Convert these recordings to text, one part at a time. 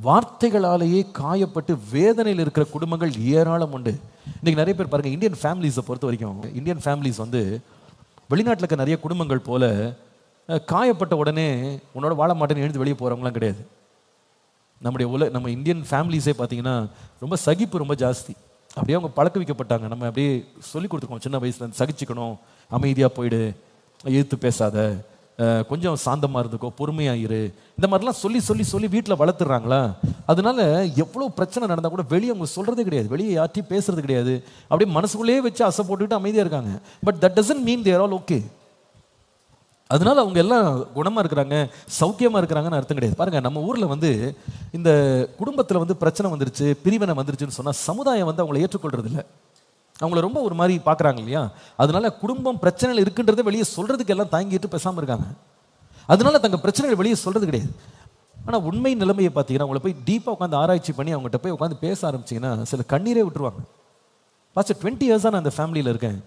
வார்த்தைகளாலேயே காயப்பட்டு வேதனையில் இருக்கிற குடும்பங்கள் ஏராளம் உண்டு. இன்னைக்கு நிறைய பேர் பாருங்க, இந்தியன் ஃபேமிலிஸை பொறுத்த வரைக்கும் இந்தியன் ஃபேமிலிஸ் வந்து வெளிநாட்டில் இருக்க நிறைய குடும்பங்கள் போல காயப்பட்ட உடனே உன்னோட வாழ மாட்டேன்னு எழுந்து வெளியே போகிறவங்களாம் கிடையாது. நம்ம இந்தியன் ஃபேமிலிஸே பார்த்தீங்கன்னா ரொம்ப சகிப்பு ரொம்ப ஜாஸ்தி. அப்படியே அவங்க பழக்க வைக்கப்பட்டாங்க. நம்ம அப்படியே சொல்லி கொடுத்துருக்கோம் சின்ன வயசுல, சகிச்சுக்கணும், அமைதியாக போயிடு, எதிர்த்து பேசாத, கொஞ்சம் சாந்தமாக இருந்துக்கோ, பொறுமையாக இரு, இந்த மாதிரிலாம் சொல்லி சொல்லி சொல்லி வீட்டில் வளர்த்துறாங்களா. அதனால எவ்வளோ பிரச்சனை நடந்தால் கூட வெளியே அவங்க சொல்கிறதே கிடையாது, வெளியே யார்ட்டையும் பேசுறது கிடையாது. அப்படியே மனசுக்குள்ளேயே வச்சு அசை போட்டுக்கிட்டு அமைதியாக இருக்காங்க. But that doesn't mean they're all okay. அதனால அவங்க எல்லாம் குணமாக இருக்கிறாங்க, சௌக்கியமாக இருக்கிறாங்கன்னு அர்த்தம் கிடையாது. பாருங்கள், நம்ம ஊரில் வந்து இந்த குடும்பத்தில் வந்து பிரச்சனை வந்துருச்சு, பிரிவினை வந்துருச்சுன்னு சொன்னால் சமுதாயம் வந்து அவங்கள ஏற்றுக்கொள்றது இல்லை. அவங்கள ரொம்ப ஒரு மாதிரி பார்க்குறாங்க இல்லையா. அதனால குடும்பம் பிரச்சனைகள் இருக்குன்றதை வெளியே சொல்கிறதுக்கு எல்லாம் தாங்கிட்டு பேசாமல் இருக்காங்க. அதனால தங்கள் பிரச்சனைகள் வெளியே சொல்கிறது கிடையாது. ஆனால் உண்மை நிலைமையை பார்த்தீங்கன்னா, அவங்கள போய் டீப்பாக உட்காந்து ஆராய்ச்சி பண்ணி அவங்ககிட்ட போய் உட்காந்து பேச ஆரம்பிச்சிங்கன்னா சில கண்ணீரே விட்டுருவாங்க. பாஸ்டர் 20 இயர்ஸாக நான் அந்த ஃபேமிலியில் இருக்கேன்,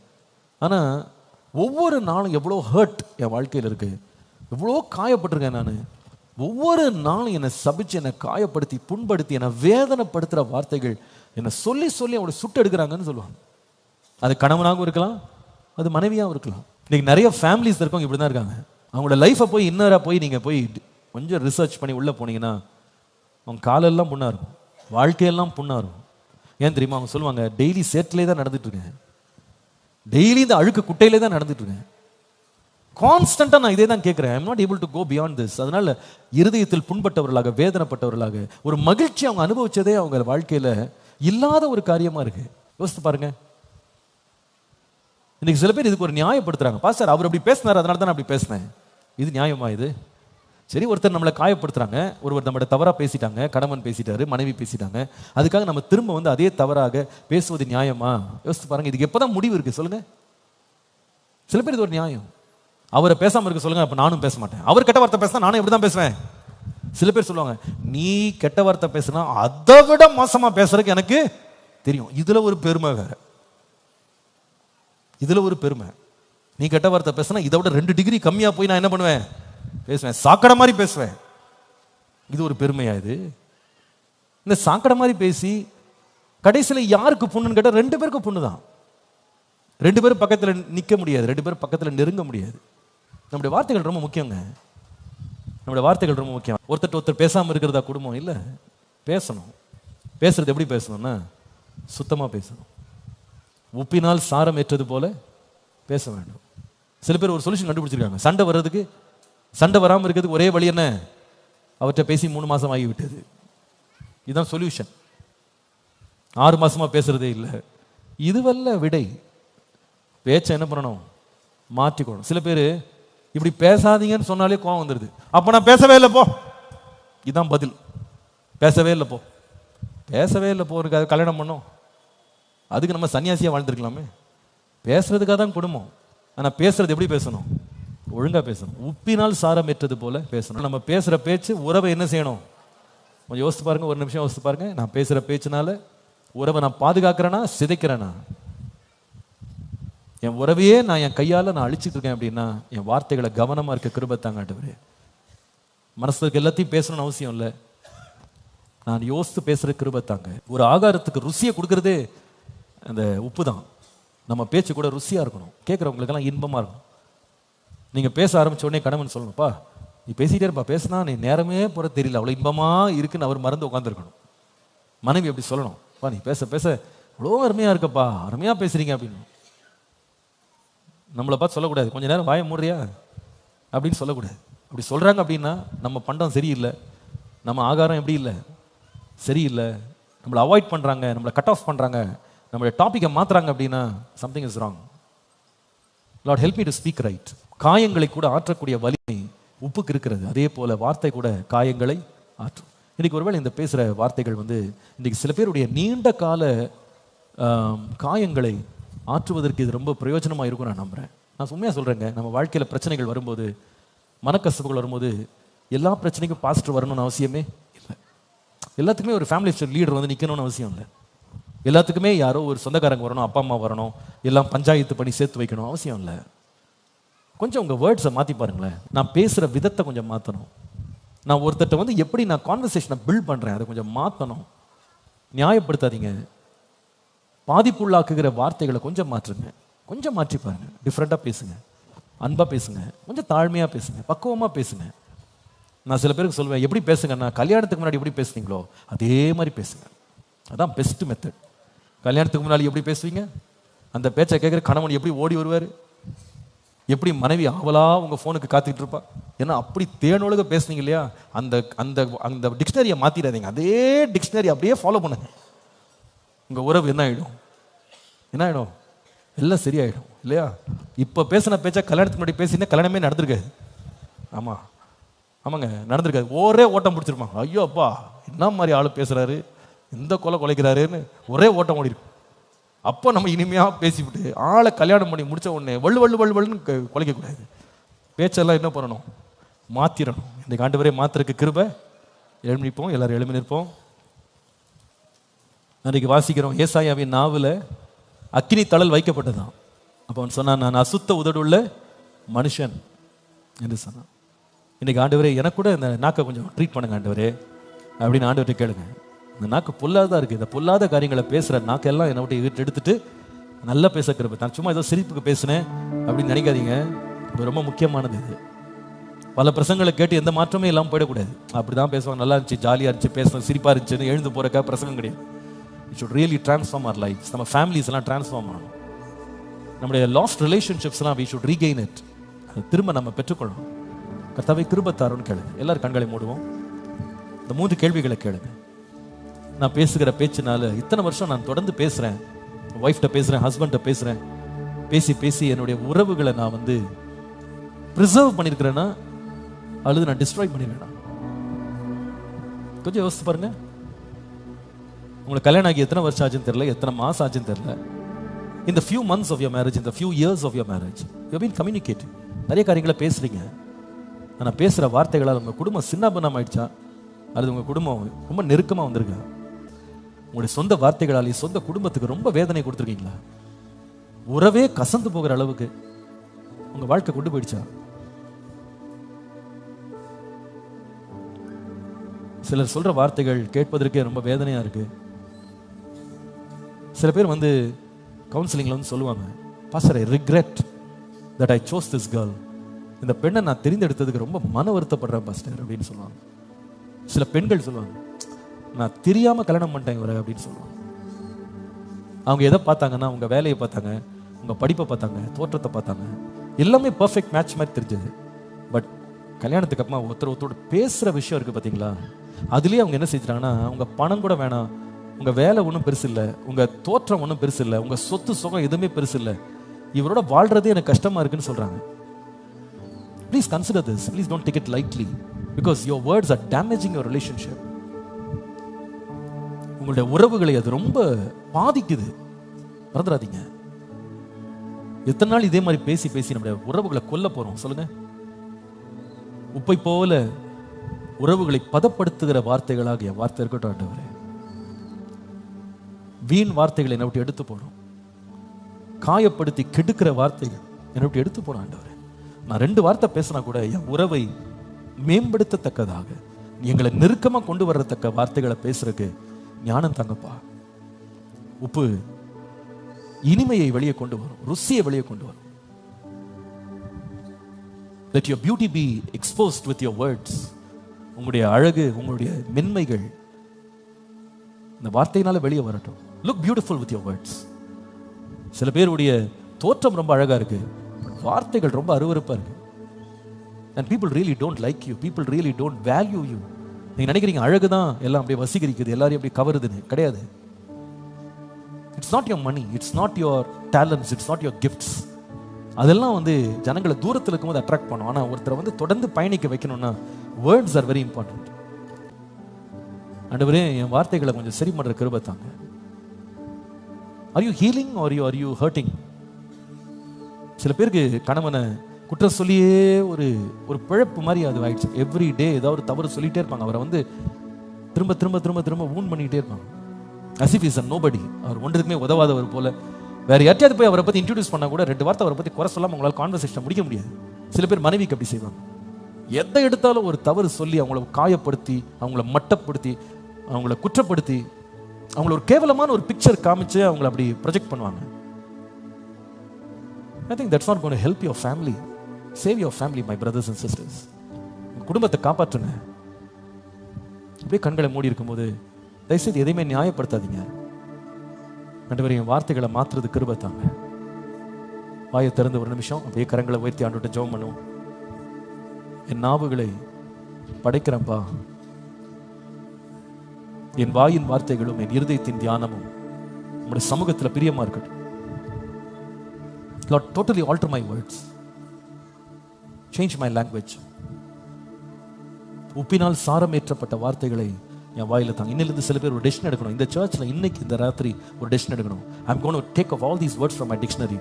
ஆனால் ஒவ்வொரு நாளும் எவ்வளோ ஹர்ட் என் வாழ்க்கையில் இருக்குது, எவ்வளோ காயப்பட்டிருக்கேன் நான். ஒவ்வொரு நாளும் என்னை சபிச்சு, என்னை காயப்படுத்தி, புண்படுத்தி, என்னை வேதனைப்படுத்துகிற வார்த்தைகள் என்னை சொல்லி சொல்லி அவங்கள சுட்டு எடுக்கிறாங்கன்னு சொல்லுவாங்க. அது கணவனாகவும் இருக்கலாம், அது மனைவியாகவும் இருக்கலாம். இன்னைக்கு நிறைய ஃபேமிலிஸ் இருக்கவங்க இப்படி தான் இருக்காங்க. அவங்களோட லைஃப்பை போய் இன்னராக போய் நீங்கள் போய் கொஞ்சம் ரிசர்ச் பண்ணி உள்ளே போனீங்கன்னா அவங்க காலெல்லாம் புண்ணாக இருக்கும், வாழ்க்கையெல்லாம் புண்ணாக இருக்கும். ஏன் தெரியுமா? அவங்க சொல்லுவாங்க, டெய்லி சேற்றிலே தான் நடந்துட்டு இருக்கேன், டெய்லி இந்த அழுக்கு குட்டையிலே தான் நடந்துட்டு இருக்கேன், கான்ஸ்டன்ட்டாக நான் இதே தான் கேட்குறேன், I'm not able to go beyond this. அதனால இருதயத்தில் புண்பட்டவர்களாக, வேதனைப்பட்டவர்களாக, ஒரு மகிழ்ச்சி அவங்க அனுபவிச்சதே அவங்க வாழ்க்கையில் இல்லாத ஒரு காரியமாக இருக்கு. யோசித்து பாருங்க. இன்னைக்கு சில பேர் இதுக்கு ஒரு நியாயப்படுத்துறாங்க. பாஸ்டர் அவர் அப்படி பேசினார், அதனால தான் அப்படி பேசினேன். இது நியாயமா? இது சரி. ஒருத்தர் நம்மளை காயப்படுத்துறாங்க, ஒருவர் நம்மளை தவறாக பேசிட்டாங்க, கணவன் பேசிட்டாரு, மனைவி பேசிட்டாங்க, அதுக்காக நம்ம திரும்ப வந்து அதே தவறாக பேசுவது நியாயமா? யோசித்து பாருங்க. இதுக்கு எப்போதான் முடிவு இருக்கு சொல்லுங்க? சில பேர் இது ஒரு நியாயம். அவரை பேசாமல் இருக்க சொல்லுங்க, அப்போ நானும் பேச மாட்டேன். அவர் கெட்ட வார்த்தை பேசினா நானும் எப்படி தான் பேசுவேன். சில பேர் சொல்லுவாங்க, நீ கெட்ட வார்த்தை பேசுனா அதை விட மோசமா பேசுறதுக்கு எனக்கு தெரியும். இதுல ஒரு பெருமை வேற, இதுல ஒரு பெருமை. நீ கெட்ட வார்த்தை பேசுனா இதை விட 2 டிகிரி கம்மியா போய் நான் என்ன பண்ணுவேன், பேசுவேன், சாக்கடை மாதிரி பேசுவேன். இது ஒரு பெருமையா? இது இந்த சாக்கடை மாதிரி பேசி கடைசியில் யாருக்கு புண்ணுன்னு கேட்டால் 2 பேருக்கு புண்ணு தான். 2 பேரும் பக்கத்தில் நிற்க முடியாது, 2 பேரும் பக்கத்தில் நெருங்க முடியாது. நம்முடைய வார்த்தைகள் ரொம்ப முக்கியங்க. நம்முடைய வார்த்தைகள் ரொம்ப முக்கியம். ஒருத்தர் பேசாமல் இருக்கிறதா குடும்பம் இல்லை. பேசணும். பேசுறது எப்படி பேசணும்னா சுத்தமாக பேசணும். உப்பினால் சாரம் ஏற்றது போல பேச வேண்டும். சில பேர் ஒரு சொல்யூஷன் கண்டுபிடிச்சிருக்காங்க. சண்டை வர்றதுக்கு, சண்டை வராமல் இருக்கிறதுக்கு ஒரே வழி என்ன? அவர்கிட்ட பேசி 3 மாதம் ஆகிவிட்டது. இதுதான் சொல்யூஷன். 6 மாசமா பேசுறதே இல்லை. இதுவல்ல விடை. பேச்சை என்ன பண்ணணும்? மாற்றிக்கணும். சில பேர் இப்படி பேசாதீங்கன்னு சொன்னாலே கோவம் வந்துடுது. அப்போ நான் பேசவே இல்லை போ, இதுதான் பதில். பேசவே இல்லை போ, பேசவே இல்லை போ. இருக்காது கல்யாணம் பண்ணோம், அதுக்கு நம்ம சன்னியாசியாக வாழ்ந்துருக்கலாமே. பேசுறதுக்காக தான் குடும்பம். ஆனால் பேசுறது எப்படி பேசணும்? ஒழுங்காக பேசணும். உப்பினால் சாரம் ஏற்றது போல பேசணும். நம்ம பேசுகிற பேச்சு உறவை என்ன செய்யணும்? கொஞ்சம் யோசித்து பாருங்க, ஒரு நிமிஷம் யோசித்து பாருங்க. நான் பேசுகிற பேச்சுனால உறவை நான் பாதுகாக்கிறேனா சிதைக்கிறேனா? என் உறவையே நான் என் கையால் நான் அழிச்சிட்டு இருக்கேன் அப்படின்னா என் வார்த்தைகளை கவனமாக இருக்க கிருபை தாங்க ஆண்டவரே. மனசுக்கு எல்லாத்தையும் பேசணும்னு அவசியம் இல்லை, நான் யோசித்து பேசுகிற கிருபை தாங்க. ஒரு ஆகாரத்துக்கு ருசியை கொடுக்கறதே அந்த உப்பு தான். நம்ம பேச்சு கூட ருசியாக இருக்கணும், கேட்குறவங்களுக்கெல்லாம் இன்பமாக இருக்கணும். நீங்கள் பேச ஆரம்பித்த உடனே கணவன் சொல்லணும்ப்பா நீ பேசிகிட்டே இருப்பா, பேசினா நீ நேரமே போகிற தெரியல, அவ்வளோ இன்பமாக இருக்குன்னு அவர் மறந்து உட்காந்துருக்கணும். மனைவி அப்படி சொல்லணும், பா நீ பேச பேச அவ்வளோ அருமையாக இருக்கப்பா, அருமையாக பேசுகிறீங்க அப்படின்னு. நம்மளை பார்த்து சொல்லக்கூடாது, கொஞ்சம் நேரம் வாய மூடுறியா அப்படின்னு சொல்லக்கூடாது. அப்படி சொல்கிறாங்க அப்படின்னா நம்ம பண்டம் சரியில்லை, நம்ம ஆகாரம் எப்படி இல்லை, சரியில்லை, நம்மளை அவாய்ட் பண்ணுறாங்க, நம்மளை கட் ஆஃப் பண்ணுறாங்க, நம்மளுடைய டாப்பிக்கை மாற்றுறாங்க அப்படின்னா something is wrong. Lord help me to speak right. காயங்களை கூட ஆற்றக்கூடிய வலிமை உப்புக்கு இருக்கிறது. அதே போல வார்த்தை கூட காயங்களை ஆற்றும். இன்னைக்கு ஒருவேளை இந்த பேசுகிற வார்த்தைகள் இன்னைக்கு சில பேருடைய நீண்ட கால காயங்களை ஆற்றுவதற்கு இது ரொம்ப பிரயோஜனமாக இருக்கும் நான் நம்புகிறேன். நான் உண்மையாக சொல்கிறேங்க, நம்ம வாழ்க்கையில் பிரச்சனைகள் வரும்போது, மனக்கசப்புகள் வரும்போது எல்லா பிரச்சனைக்கும் பாஸ்டர் வரணும்னு அவசியமே இல்லை. எல்லாத்துக்குமே ஒரு ஃபேமிலி லீடர் நிற்கணும்னு அவசியம் இல்லை. எல்லாத்துக்குமே யாரோ ஒரு சொந்தக்காரங்க வரணும், அப்பா அம்மா வரணும், எல்லாம் பஞ்சாயத்து பண்ணி சேர்த்து வைக்கணும் அவசியம் இல்லை. கொஞ்சம் உங்கள் வேர்ட்ஸை மாற்றி பாருங்களேன். நான் பேசுகிற விதத்தை கொஞ்சம் மாற்றணும். நான் ஒருத்தட்ட வந்து எப்படி நான் கான்வர்சேஷனை பில்ட் பண்றேன், அதை கொஞ்சம் மாற்றணும். நியாயப்படுத்தாதீங்க. பாதிப்புள்ளாக்குகிற வார்த்தைகளை கொஞ்சம் மாற்றுங்க, கொஞ்சம் மாற்றி பாருங்க. டிஃப்ரெண்டாக பேசுங்க, அன்பா பேசுங்க, கொஞ்சம் தாழ்மையாக பேசுங்க, பக்குவமாக பேசுங்க. நான் சில பேருக்கு சொல்லுவேன், எப்படி பேசுங்கன்னா, கல்யாணத்துக்கு முன்னாடி எப்படி பேசுனீங்களோ அதே மாதிரி பேசுங்க. அதான் பெஸ்ட் மெத்தட். கல்யாணத்துக்கு முன்னாடி எப்படி பேசுவீங்க, அந்த பேச்சை கேட்குற கணவன் எப்படி ஓடி வருவார், எப்படி மனைவி ஆவலா உங்கள் ஃபோனுக்கு காத்துக்கிட்டு இருப்பா. ஏன்னா அப்படி தேனொழுக பேசுனீங்க இல்லையா, அந்த அந்த அந்த டிக்ஷனரியை மாற்றிடாதீங்க, அதே டிக்ஷனரி அப்படியே ஃபாலோ பண்ணுங்க. உங்கள் உறவு என்ன ஆகிடும், என்ன ஆகிடும், எல்லாம் சரியாயிடும் இல்லையா. இப்போ பேசின பேச்சா கல்யாணத்துக்கு முன்னாடி பேசினா கல்யாணமே நடந்திருக்காது. ஆமாம், ஆமாங்க, நடந்திருக்காது. ஒரே ஓட்டம் பிடிச்சிருப்பாங்க. ஐயோ அப்பா, என்ன மாதிரி ஆள் பேசுகிறாரு, எந்த கொலை கொலைக்கிறாருன்னு ஒரே ஓட்டம் ஓடி இருக்கும். அப்போ நம்ம இனிமையாக பேசிவிட்டு ஆளை கல்யாணம் பண்ணி முடித்த உடனே வள்ளுன்னு கொலைக்கக்கூடாது. பேச்செல்லாம் என்ன பண்ணணும், மாற்றிடணும். இந்த ஆண்டவரே மாத்திரக்கு கிருபை. எழுமி நிற்போம், எல்லாரும் எழுமி நிற்போம். அன்றைக்கு வாசிக்கிறோம், ஏசாயாவின் நாவில் அக்கினி தழல் வைக்கப்பட்டதான். அப்போ அவன் சொன்னான், நான் அசுத்த உதடுள்ள மனுஷன் என்று சொன்னான். இன்னைக்கு ஆண்டவரே எனக்கு கூட இந்த நாக்கை கொஞ்சம் ட்ரீட் பண்ணுங்க ஆண்டவரே அப்படின்னு ஆண்டவர்கிட்ட கேளுங்க. இந்த நாக்கு பொல்லாததாக இருக்குது, இந்த பொல்லாத காரியங்களை பேசுகிற நாக்கெல்லாம் என்னை விட்டு எடுத்துட்டு நல்லா பேச கிருபை. நான் சும்மா ஏதோ சிரிப்புக்கு பேசினேன் அப்படின்னு நினைக்காதீங்க. இது ரொம்ப முக்கியமானது. இது பல பிரசங்களை கேட்டு எந்த மாற்றமே இல்லாமல் போயிடக்கூடாது. அப்படி தான் பேசுவாங்க, நல்லா இருந்துச்சு, ஜாலியாக இருந்துச்சு, பேசணும், சிரிப்பாக இருந்துச்சுன்னு எழுந்து போகிறக்கா பிரசங்கம் கிடையாது. It should really transform our life. நம்ம ஃபேமிலிஸ் எல்லாம் ட்ரான்ஸ்ஃபார்ம் ஆகணும். நம்முடைய லாஸ்ட் ரிலேஷன்ஷிப்ஸ்லாம் வி ஷுட் ரீகெயின் இட். அது திரும்ப நம்ம பெற்றுக்கொள்ளணும். கர்த்தாவே கிருபை தாரோன்னு கேளுங்க. எல்லாரும் கண்களை மூடுவோம். இந்த 3 கேள்விகளை கேளுங்க. நான் பேசுகிற பேச்சுனால இத்தனை வருஷம் நான் தொடர்ந்து பேசுகிறேன், ஒய்ஃப்ட்ட பேசுகிறேன், ஹஸ்பண்ட்ட பேசுகிறேன், பேசி என்னுடைய உறவுகளை நான் வந்து ப்ரிசர்வ் பண்ணியிருக்கிறேன்னா அல்லது நான் டிஸ்ட்ராய் பண்ணிடுறேன்னா? கொஞ்சம் யோசித்து பாருங்க. உங்களுக்கு கல்யாணம் ஆகி எத்தனை வருஷம் ஆச்சுன்னு தெரியல, எத்தனை மாதம் ஆச்சுன்னு தெரியல. இந்த few months of your marriage, இந்த few years of your marriage, you been communicating. நிறைய காரியங்களை பேசுறீங்க. ஆனால் பேசுகிற வார்த்தைகளால் உங்கள் குடும்பம் சின்னாபின்னம் ஆயிடுச்சா அல்லது உங்கள் குடும்பம் ரொம்ப நெருக்கமாக வந்திருக்கா? உங்களுடைய சொந்த வார்த்தைகளாலேயே சொந்த குடும்பத்துக்கு ரொம்ப வேதனை கொடுத்துருக்கீங்களா? உறவே கசந்து போகிற அளவுக்கு உங்கள் வாழ்க்கை கொண்டு போயிடுச்சா? சிலர் சொல்கிற வார்த்தைகள் கேட்பதற்கே ரொம்ப வேதனையாக இருக்குது. சில பேர் வந்து கவுன்சிலிங்கில் வந்து சொல்லுவாங்க, pastor, I regret that I chose this girl. இந்த பெண்ணை நான் தெரிந்தெடுத்ததுக்கு ரொம்ப மன வருத்தப்படுறேன் பாஸ்டர் அப்படின்னு சொல்லுவாங்க. சில பெண்கள் சொல்லுவாங்க, நான் தெரியாமல் கல்யாணம் பண்ணிட்டேன் இவரை அப்படின்னு சொல்லுவாங்க. அவங்க எதை பார்த்தாங்கன்னா, உங்கள் வேலையை பார்த்தாங்க, உங்கள் படிப்பை பார்த்தாங்க, தோற்றத்தை பார்த்தாங்க, எல்லாமே பர்ஃபெக்ட் மேட்ச் மாதிரி தெரிஞ்சது. பட் கல்யாணத்துக்கு அப்புறமா ஒருத்தரோட பேசுகிற விஷயம் இருக்குது பார்த்தீங்களா, அதுலேயே அவங்க என்ன செஞ்சுட்டாங்கன்னா, உங்கள் பணம் கூட வேணாம், உங்கள் வேலை ஒன்றும் பெருசு இல்லை, உங்கள் தோற்றம் ஒன்றும் பெருசு இல்லை, உங்கள் சொத்து சுகம் எதுவுமே பெருசு இல்லை, இவரோட வாழ்றதே எனக்கு கஷ்டமாக இருக்குன்னு சொல்கிறாங்க. Please consider this. Please don't take it lightly, because your words R damaging your relationship. உங்களுடைய உறவுகளை அது ரொம்ப பாதிக்குது. மறந்துடாதீங்க. எத்தனை நாள் இதே மாதிரி பேசி நம்முடைய உறவுகளை கொல்ல போறோம் சொல்லுங்க? உப்பை போல உறவுகளை பதப்படுத்துகிற வார்த்தைகளாக என் வார்த்தை இருக்கட்டும் ஆண்டவரே. வீண் வார்த்தைகளை என்னை விட்டு எடுத்து போடும், காயப்படுத்தி கெடுக்கிற வார்த்தைகள் என்னை விட்டு எடுத்து போடும் ஆண்டவரே. நான் 2 வார்த்தை பேசினா கூட என் உறவை மேம்படுத்தத்தக்கதாக, எங்களை நெருக்கமா கொண்டு வர்றத்தக்க வார்த்தைகளை பேசுறதுக்கு ஞானம் தாங்கப்பா. உப்பு இனிமையை வெளியே கொண்டு வரும், ருசியை வெளியே கொண்டு வரும். Let your beauty be exposed with your words. உங்களுடைய அழகு, உங்களுடைய மென்மைகள் இந்த வார்த்தையினால வெளியே வரட்டும். Look beautiful with your words. சில பேருடைய தோற்றம் ரொம்ப அழகா இருக்கு, வார்த்தைகள் ரொம்ப அருவருப்பா இருக்கு. And people really don't like you. People really don't value you. நீங்க நினைக்கிறீங்க அழகுதான் எல்லாம் அப்படியே வசீகரிக்குது, எல்லாரையும் அப்படியே கவருதுன்னு. கிடையாது. It's not your money, it's not your talents, it's not your gifts. அதெல்லாம் வந்து ஜனங்களை தூரத்தில் இருக்கும்போது அட்ராக்ட் பண்ணும். ஆனால் ஒருத்தரை வந்து தொடர்ந்து பயணிக்க வைக்கணும்னா வேர்ட்ஸ் ஆர் வெரி இம்பார்ட்டன்ட். ஆண்டவரே, என் வார்த்தைகளை கொஞ்சம் சரி பண்ற கிருபை தாங்க. Are you healing are you hurting? சில பேருக்கு கணவனை குற்றம் சொல்லியே ஒரு பிழப்பு மாதிரி அது ஆயிடுச்சு. எவ்ரி டே ஏதாவது ஒரு தவறு சொல்லிட்டே இருப்பாங்க. அவரை வந்து திரும்ப திரும்ப திரும்ப திரும்ப ஊன் பண்ணிக்கிட்டே இருப்பாங்க. as if he is a nobody. அவர் ஒன்றுக்குமே உதவாதவர் போல. வேற யார்ட்டையாவது போய் அவரை பற்றி இன்ட்ரோடியூஸ் பண்ணால் கூட 2 வார்த்தை அவரை பற்றி குறை சொல்லாமல் உங்களால் கான்வர்சேஷன் முடிக்க முடியாது. சில பேர் மனைவிக்கு அப்படி செய்வாங்க. எதை எடுத்தாலும் ஒரு தவறு சொல்லி அவங்கள காயப்படுத்தி, அவங்கள மட்டப்படுத்தி, அவங்கள குற்றப்படுத்தி, அவங்கள ஒரு கேவலமான ஒரு பிக்சர் காமிச்சு அவங்கள அப்படி ப்ரொஜெக்ட் பண்ணுவாங்க. I think that's not going to help your family. Save your family, my brothers and sisters. குடும்பத்தை காப்பாற்றுங்க. அப்படியே கண்களை மூடி இருக்கும்போது தயவுசெய்து எதையுமே நியாயப்படுத்தாதீங்க. ஆண்டவரே, என் வார்த்தைகளை மாற்றுறது கிருபை தாங்க. வாயை திறந்து ஒரு நிமிஷம் அப்படியே கரங்களை உயர்த்தி ஆண்டவர்ட்ட ஜெபம் பண்ணுவோம். என் நாவுகளை படைக்கிறப்பா, என் வாயின் வார்த்தைகளும் என் இருதயத்தின் தியானமும் உங்களுடைய சமூகத்தில் பிரியமா இருக்கட்டும். Lord, totally alter my words. Change my language. உப்பினால் சாரமேற்றப்பட்ட வார்த்தைகளை என் வாயில தாங்க. இன்னிலிருந்து சில பேர் ஒரு டெசிஷன் எடுக்கணும். இந்த சர்ச்சில் இன்னைக்கு இந்த ராத்திரி ஒரு டெசிஷன் எடுக்கணும். I'm going to take off all these words from my dictionary.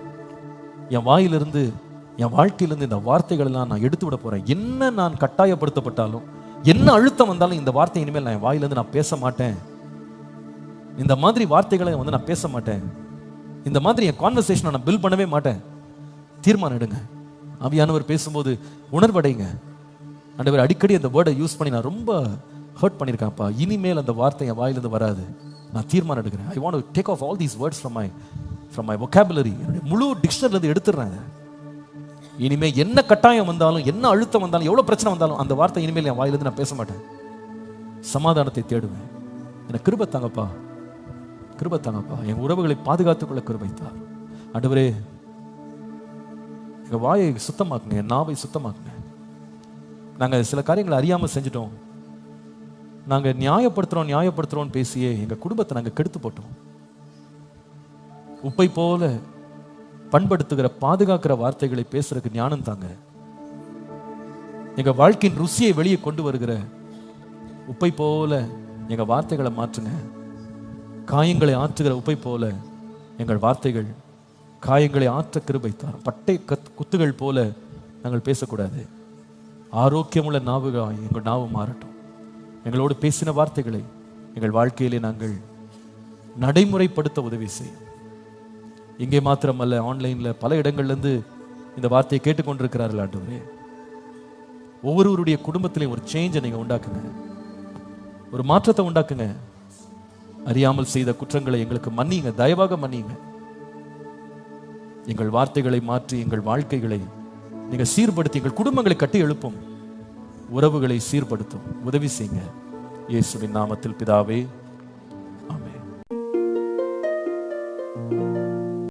என் வாயிலிருந்து, என் வாழ்க்கையிலிருந்து இந்த வார்த்தைகள் எல்லாம் நான் எடுத்து விட போறேன். என்ன நான் கட்டாயப்படுத்தப்பட்டாலும், என்ன அழுத்தம் வந்தாலும் இந்த வார்த்தை இனிமேல் நான் என் வாயிலிருந்து நான் பேச மாட்டேன். இந்த மாதிரி வார்த்தைகளை வந்து நான் பேச மாட்டேன். இந்த மாதிரி என் கான்வர்சேஷனை நான் பில்ட் பண்ணவே மாட்டேன். தீர்மானம் எடுங்க. ஆவியானவர் பேசும்போது உணர்வடைங்க. ஆண்டவர், அடிக்கடி அந்த வேர்டை யூஸ் பண்ணி நான் ரொம்ப ஹர்ட் பண்ணியிருக்கேன்ப்பா. இனிமேல் அந்த வார்த்தை என் வாயிலிருந்து வராது. நான் தீர்மானம் எடுக்கிறேன். I want to take off all these words from my vocabulary. என்னுடைய முழு டிக்ஷனரியிலிருந்து எடுத்துடுறேன். இனிமே என்ன கட்டாயம் வந்தாலும், என்ன அழுத்தம் வந்தாலும், எவ்வளவு பிரச்சனை வந்தாலும் அந்த வார்த்தை இனிமேல் என் வாயிலிருந்து நான் பேச மாட்டேன். சமாதானத்தை தேடுவேன். எனக்கு கிருபை தாங்கப்பா, கிருபை தாங்கப்பா. என் உறவுகளை பாதுகாத்துக்கொள்ள கிருபை தார். ஆண்டவரே, எங்க வாயை சுத்தமாக்குங்க, என் நாவை சுத்தமாக்குங்க. நாங்க சில காரியங்களை அறியாம செஞ்சுட்டோம். நாங்க நியாயப்படுத்துறோம் பேசியே எங்க குடும்பத்தை நாங்க கெடுத்து போட்டோம். உப்பை போல பண்படுத்துகிற, பாதுகாக்கிற வார்த்தைகளை பேசுறதுக்கு ஞானம் தாங்க. எங்க வாழ்க்கையின் ருசியை வெளியே கொண்டு வருகிற உப்பை போல எங்க வார்த்தைகளை மாற்றுங்க. காயங்களை ஆற்றுகிற உப்பை போல எங்கள் வார்த்தைகள் காயங்களை ஆற்ற கிருபை தாரும். பட்டை குத்துகள் போல நாங்கள் பேசக்கூடாது. ஆரோக்கியமுள்ள நாவுகள் எங்கள் நாவு மாறட்டும். எங்களோடு பேசின வார்த்தைகளை எங்கள் வாழ்க்கையிலே நாங்கள் நடைமுறைப்படுத்த உதவி செய்யும். இங்கே மாத்திரமல்ல, ஆன்லைன்ல பல இடங்கள்லேருந்து இந்த வார்த்தையை கேட்டுக்கொண்டிருக்கிறார்கள். ஆண்டவரே, ஒவ்வொருவருடைய குடும்பத்திலையும் ஒரு சேஞ்சை நீங்க உண்டாக்குங்க, ஒரு மாற்றத்தை உண்டாக்குங்க. அறியாமல் செய்த குற்றங்களை எங்களுக்கு மன்னிங்க, தயவாக மன்னிங்க. எங்கள் வார்த்தைகளை மாற்றி எங்கள் வாழ்க்கைகளை நீங்க சீர்படுத்தி எங்கள் குடும்பங்களை கட்டி எழுப்பும், உறவுகளை சீர்படுத்தும் உதவி செய்யுங்க. இயேசுவின் நாமத்தில் பிதாவே.